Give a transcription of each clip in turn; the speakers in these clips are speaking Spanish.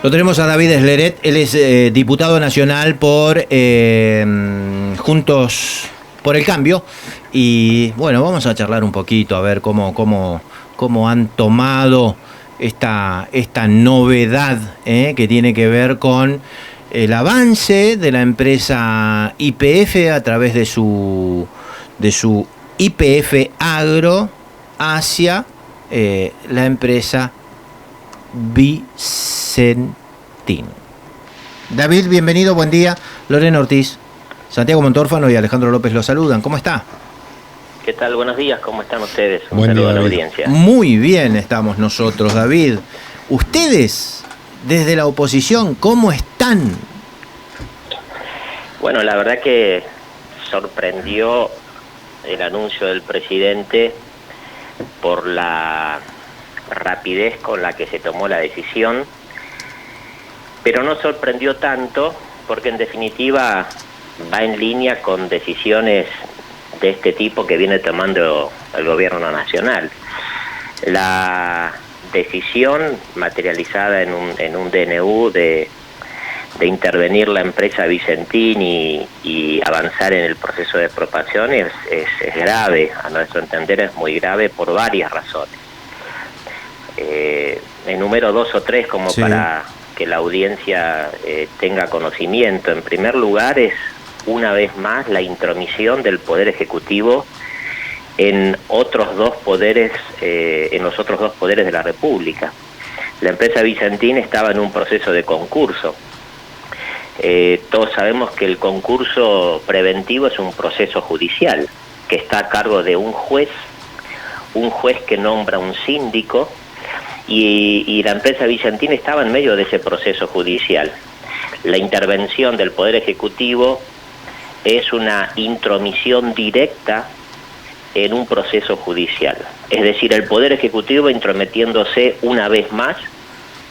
Lo tenemos a David Esleret, él es diputado nacional por Juntos por el Cambio. Y bueno, vamos a charlar un poquito a ver cómo han tomado esta novedad que tiene que ver con el avance de la empresa YPF a través de su YPF Agro hacia la empresa Vicentín. David, bienvenido, buen día. Lorena Ortiz, Santiago Montórfano y Alejandro López lo saludan. ¿Cómo está? ¿Qué tal? Buenos días, ¿cómo están ustedes? Un Buen saludo día, a la David. audiencia. Muy bien estamos nosotros, David. Ustedes, desde la oposición, ¿cómo están? Bueno, la verdad que sorprendió el anuncio del presidente por la rapidez con la que se tomó la decisión, pero no sorprendió tanto porque en definitiva va en línea con decisiones de este tipo que viene tomando el gobierno nacional. La decisión materializada en un DNU de intervenir la empresa Vicentín y avanzar en el proceso de expropiación es grave, a nuestro entender es muy grave por varias razones. Enumero dos o tres como sí, para que la audiencia tenga conocimiento. En primer lugar es, una vez más, la intromisión del Poder Ejecutivo en otros dos poderes, en los otros dos poderes de la República. La empresa Vicentín estaba en un proceso de concurso. Todos sabemos que el concurso preventivo es un proceso judicial que está a cargo de un juez que nombra un síndico, y la empresa Vicentín estaba en medio de ese proceso judicial. La intervención del Poder Ejecutivo es una intromisión directa en un proceso judicial. Es decir, el Poder Ejecutivo intrometiéndose una vez más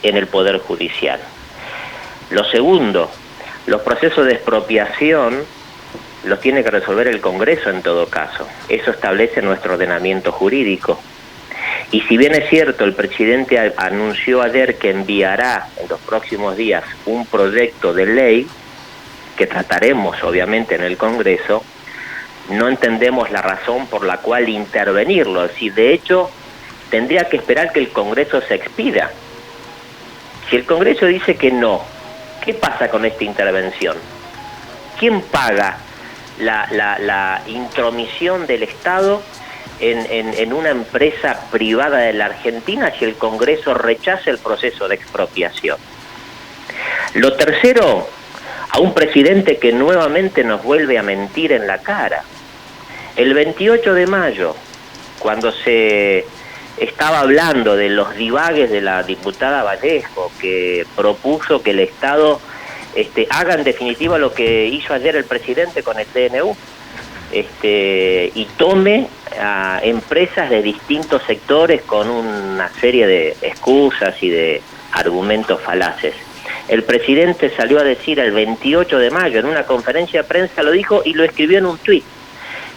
en el Poder Judicial. Lo segundo, los procesos de expropiación los tiene que resolver el Congreso en todo caso. Eso establece nuestro ordenamiento jurídico. Y si bien es cierto, el presidente anunció ayer que enviará en los próximos días un proyecto de ley que trataremos obviamente en el Congreso, no entendemos la razón por la cual intervenirlo. Es decir, de hecho, tendría que esperar que el Congreso se expida. Si el Congreso dice que no, ¿qué pasa con esta intervención? ¿Quién paga la intromisión del Estado en una empresa privada de la Argentina si el Congreso rechaza el proceso de expropiación? Lo tercero, a un presidente que nuevamente nos vuelve a mentir en la cara. El 28 de mayo, cuando se estaba hablando de los divagues de la diputada Vallejo, que propuso que el Estado haga en definitiva lo que hizo ayer el presidente con el DNU, y tome a empresas de distintos sectores con una serie de excusas y de argumentos falaces. El presidente salió a decir el 28 de mayo en una conferencia de prensa, lo dijo y lo escribió en un tuit.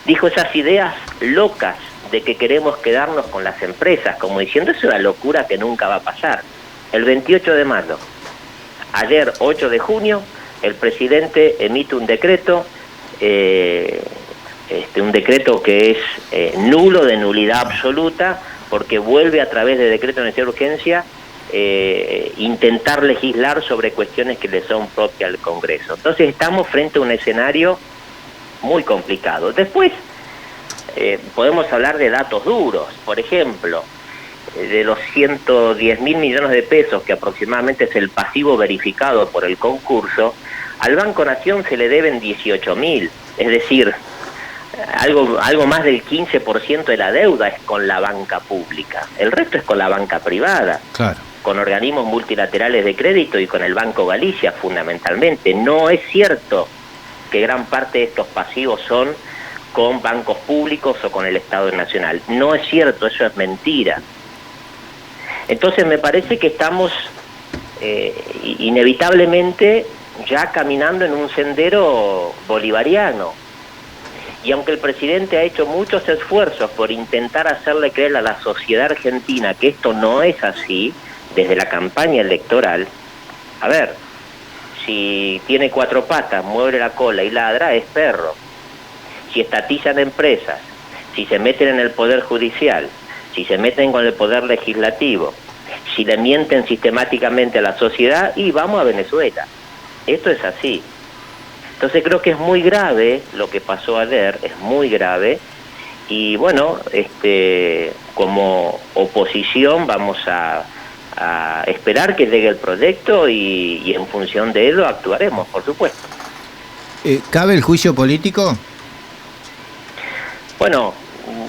Dijo esas ideas locas de que queremos quedarnos con las empresas, como diciendo, es una locura que nunca va a pasar. El 28 de mayo, ayer 8 de junio, el presidente emite un decreto, un decreto que es nulo, de nulidad absoluta, porque vuelve a través de decreto de necesidad de urgencia intentar legislar sobre cuestiones que le son propias al Congreso. Entonces estamos frente a un escenario muy complicado. Después podemos hablar de datos duros. Por ejemplo, de los 110.000 millones de pesos que aproximadamente es el pasivo verificado por el concurso, al Banco Nación se le deben 18.000, es decir, algo más del 15% de la deuda es con la banca pública, el resto es con la banca privada, claro, con organismos multilaterales de crédito y con el Banco Galicia fundamentalmente. No es cierto que gran parte de estos pasivos son con bancos públicos o con el Estado Nacional. No es cierto, eso es mentira. Entonces me parece que estamos inevitablemente ya caminando en un sendero bolivariano. Y aunque el presidente ha hecho muchos esfuerzos por intentar hacerle creer a la sociedad argentina que esto no es así, desde la campaña electoral, A ver, si tiene 4 patas, mueve la cola y ladra, es perro. Si estatizan empresas, si se meten en el poder judicial, si se meten con el poder legislativo, si le mienten sistemáticamente a la sociedad, y vamos a Venezuela. Esto es así. Entonces creo que es muy grave lo que pasó ayer, es muy grave, y bueno, como oposición vamos a esperar que llegue el proyecto y en función de ello actuaremos, por supuesto. ¿Cabe el juicio político? Bueno,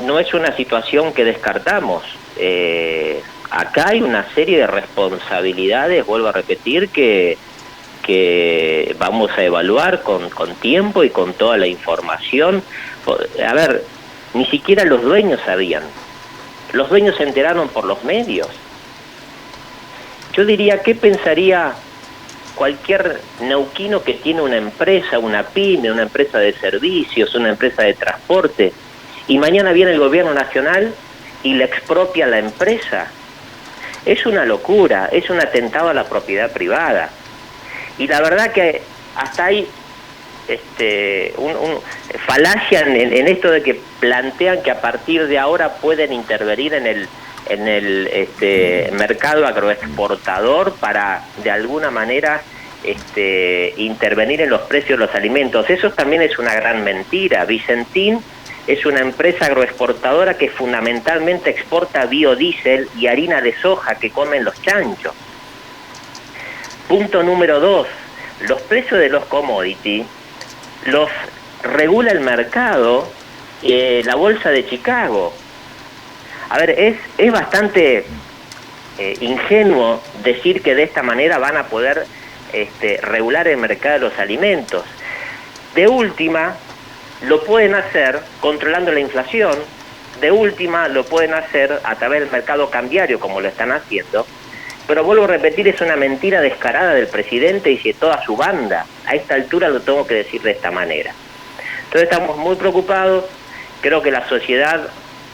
no es una situación que descartamos. Acá hay una serie de responsabilidades, vuelvo a repetir, que vamos a evaluar con tiempo y con toda la información. A ver, ni siquiera los dueños sabían. Los dueños se enteraron por los medios. Yo diría, ¿qué pensaría cualquier neuquino que tiene una empresa, una pyme, una empresa de servicios, una empresa de transporte, y mañana viene el gobierno nacional y le expropia la empresa? Es una locura, es un atentado a la propiedad privada. Y la verdad que hasta hay falacia en esto de que plantean que a partir de ahora pueden intervenir en el mercado agroexportador para de alguna manera intervenir en los precios de los alimentos. Eso también es una gran mentira. Vicentín es una empresa agroexportadora que fundamentalmente exporta biodiesel y harina de soja que comen los chanchos. Punto número 2, los precios de los commodities los regula el mercado, la bolsa de Chicago. A ver, es bastante ingenuo decir que de esta manera van a poder regular el mercado de los alimentos. De última, lo pueden hacer controlando la inflación, de última lo pueden hacer a través del mercado cambiario, como lo están haciendo, pero vuelvo a repetir, es una mentira descarada del presidente y de toda su banda. A esta altura lo tengo que decir de esta manera. Entonces estamos muy preocupados. Creo que la sociedad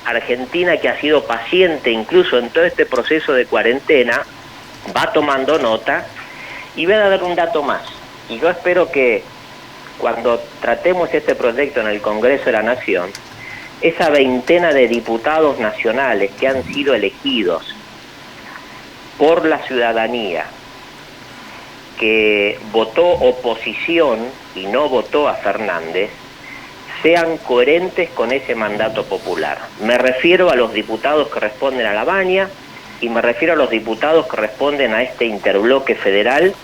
argentina, que ha sido paciente incluso en todo este proceso de cuarentena, va tomando nota. Y voy a dar un dato más. Y yo espero que cuando tratemos este proyecto en el Congreso de la Nación, esa veintena de diputados nacionales que han sido elegidos por la ciudadanía, que votó oposición y no votó a Fernández, sean coherentes con ese mandato popular. Me refiero a los diputados que responden a la Baña y me refiero a los diputados que responden a este interbloque federal,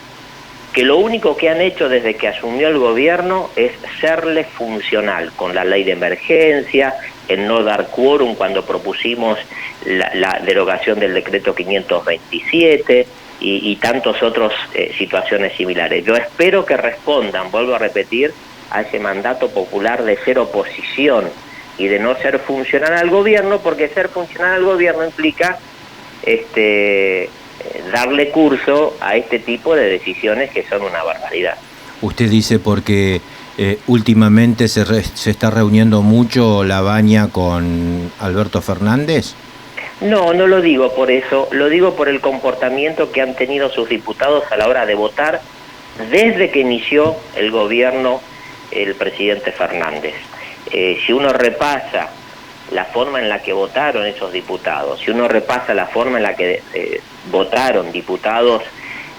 que lo único que han hecho desde que asumió el gobierno es serle funcional, con la ley de emergencia, el no dar quórum cuando propusimos la derogación del decreto 527 y tantas otras situaciones similares. Yo espero que respondan, vuelvo a repetir, a ese mandato popular de ser oposición y de no ser funcional al gobierno, porque ser funcional al gobierno implica darle curso a este tipo de decisiones que son una barbaridad. Usted dice porque últimamente se está reuniendo mucho la Baña con Alberto Fernández. No lo digo por eso, lo digo por el comportamiento que han tenido sus diputados a la hora de votar desde que inició el gobierno el presidente Fernández. Si uno repasa la forma en la que votaron esos diputados, si uno repasa la forma en la que votaron diputados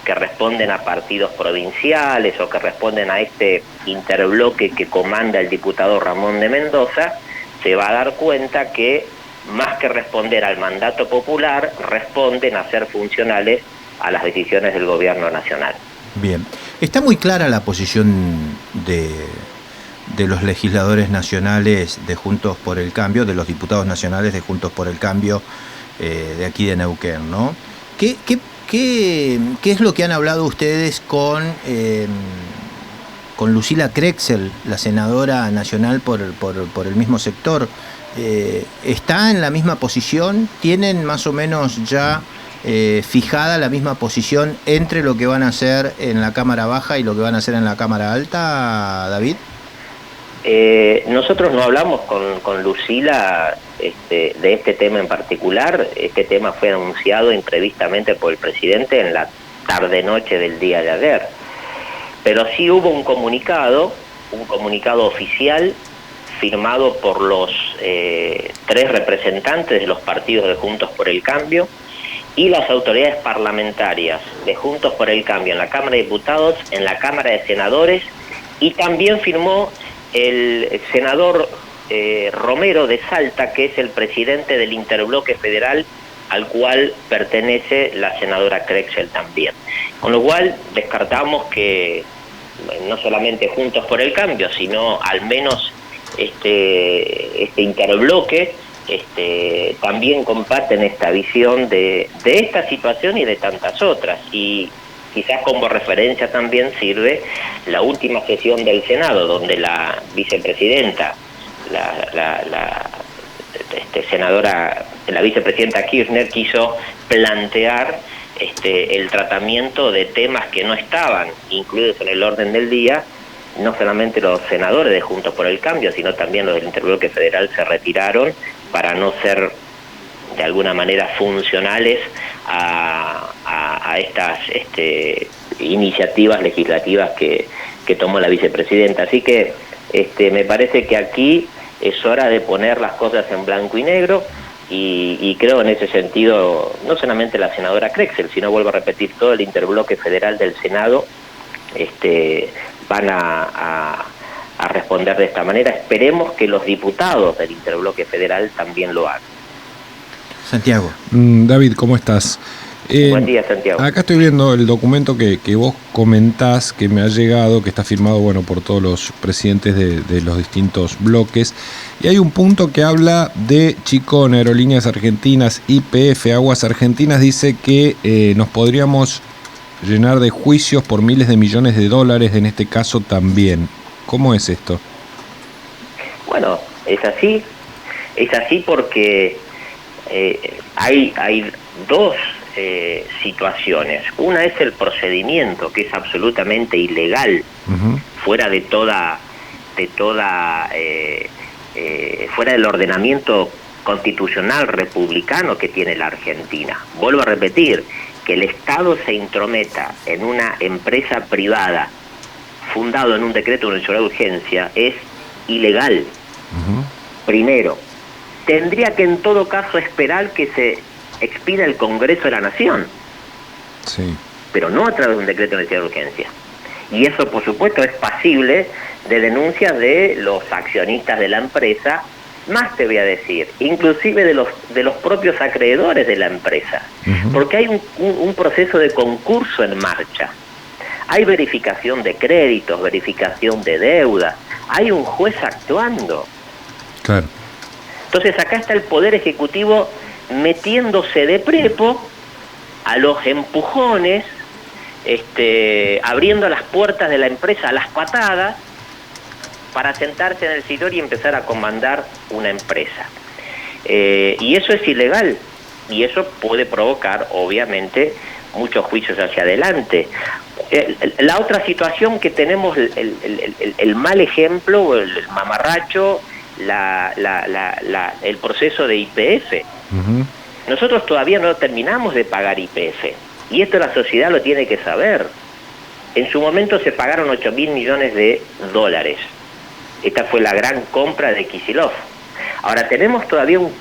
que responden a partidos provinciales o que responden a este interbloque que comanda el diputado Ramón de Mendoza, se va a dar cuenta que más que responder al mandato popular, responden a ser funcionales a las decisiones del gobierno nacional. Bien, está muy clara la posición de los legisladores nacionales de Juntos por el Cambio, de los diputados nacionales de Juntos por el Cambio de aquí de Neuquén, ¿no? ¿Qué es lo que han hablado ustedes con Lucila Crekcel, la senadora nacional por el mismo sector? ¿Está en la misma posición? ¿Tienen más o menos ya fijada la misma posición entre lo que van a hacer en la Cámara Baja y lo que van a hacer en la Cámara Alta, David? Nosotros no hablamos con Lucila de este tema en particular. Este tema fue anunciado imprevistamente por el presidente en la tarde-noche del día de ayer. Pero sí hubo un comunicado oficial firmado por los 3 representantes de los partidos de Juntos por el Cambio y las autoridades parlamentarias de Juntos por el Cambio en la Cámara de Diputados, en la Cámara de Senadores, y también firmó el senador Romero de Salta, que es el presidente del Interbloque Federal, al cual pertenece la senadora Krexel también. Con lo cual descartamos que no solamente Juntos por el Cambio, sino al menos este interbloque también comparten esta visión de esta situación y de tantas otras. Y quizás como referencia también sirve la última sesión del Senado, donde la vicepresidenta, la vicepresidenta Kirchner quiso plantear el tratamiento de temas que no estaban incluidos en el orden del día. No solamente los senadores de Juntos por el Cambio, sino también los del Interbloque Federal se retiraron para no ser de alguna manera funcionales a estas iniciativas legislativas que tomó la vicepresidenta. Así que me parece que aquí es hora de poner las cosas en blanco y negro, y creo en ese sentido, no solamente la senadora Krexel, sino, vuelvo a repetir, todo el Interbloque Federal del Senado van a responder de esta manera. Esperemos que los diputados del Interbloque Federal también lo hagan. Santiago. David, ¿cómo estás? Buen día, Santiago. Acá estoy viendo el documento que vos comentás, que me ha llegado, que está firmado por todos los presidentes de los distintos bloques, y hay un punto que habla de Chicón, Aerolíneas Argentinas, YPF, Aguas Argentinas. Dice que nos podríamos llenar de juicios por miles de millones de dólares en este caso también. ¿Cómo es esto? Bueno, es así porque hay dos situaciones. Una es el procedimiento, que es absolutamente ilegal, fuera de toda fuera del ordenamiento constitucional republicano que tiene la Argentina. Vuelvo a repetir, que el Estado se intrometa en una empresa privada fundado en un decreto de necesidad de urgencia es ilegal. Primero, tendría que en todo caso esperar que se expida el Congreso de la Nación, sí, pero no a través de un decreto de necesidad de urgencia. Y eso, por supuesto, es pasible de denuncias de los accionistas de la empresa, más te voy a decir, inclusive de los propios acreedores de la empresa, porque hay un proceso de concurso en marcha. Hay verificación de créditos, verificación de deuda, hay un juez actuando. Claro. Entonces acá está el Poder Ejecutivo metiéndose de prepo a los empujones, abriendo las puertas de la empresa a las patadas para sentarse en el sillón y empezar a comandar una empresa. Y eso es ilegal, y eso puede provocar, obviamente, muchos juicios hacia adelante. La otra situación que tenemos, el mal ejemplo, el mamarracho, el proceso de YPF. Nosotros todavía no terminamos de pagar YPF, y esto la sociedad lo tiene que saber. En su momento se pagaron 8.000 millones de dólares. Esta fue la gran compra de Kicillof. Ahora tenemos todavía un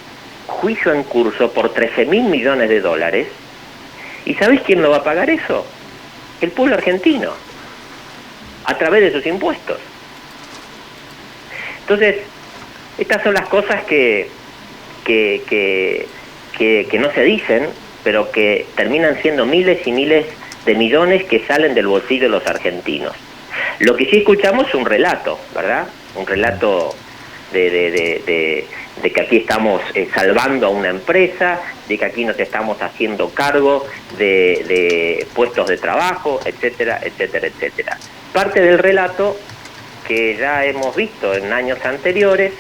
juicio en curso por 13.000 millones de dólares. ¿Y sabés quién lo va a pagar eso? El pueblo argentino, a través de sus impuestos. Entonces, estas son las cosas que no se dicen, pero que terminan siendo miles y miles de millones que salen del bolsillo de los argentinos. Lo que sí escuchamos es un relato, ¿verdad? Un relato de que aquí estamos salvando a una empresa, de que aquí nos estamos haciendo cargo de puestos de trabajo, etcétera, etcétera, etcétera. Parte del relato que ya hemos visto en años anteriores,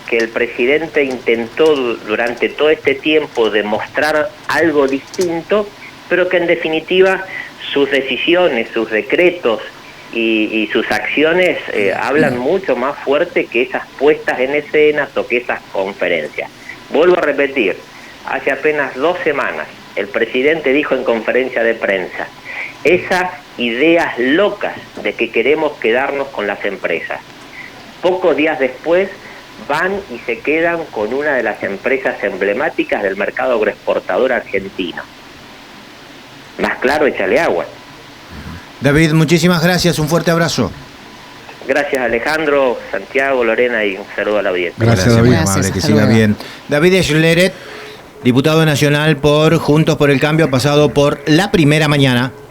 que el presidente intentó durante todo este tiempo demostrar algo distinto, pero que en definitiva sus decisiones, sus decretos y sus acciones hablan mucho más fuerte que esas puestas en escenas o que esas conferencias. Vuelvo a repetir, hace apenas 2 semanas el presidente dijo en conferencia de prensa esas ideas locas de que queremos quedarnos con las empresas. Pocos días después van y se quedan con una de las empresas emblemáticas del mercado agroexportador argentino. Más claro, échale agua. David, muchísimas gracias, un fuerte abrazo. Gracias Alejandro, Santiago, Lorena y un saludo a la audiencia. Gracias, David. Muy amable, que Hasta siga luego. bien. David Schleret, diputado nacional por Juntos por el Cambio, ha pasado por La Primera Mañana.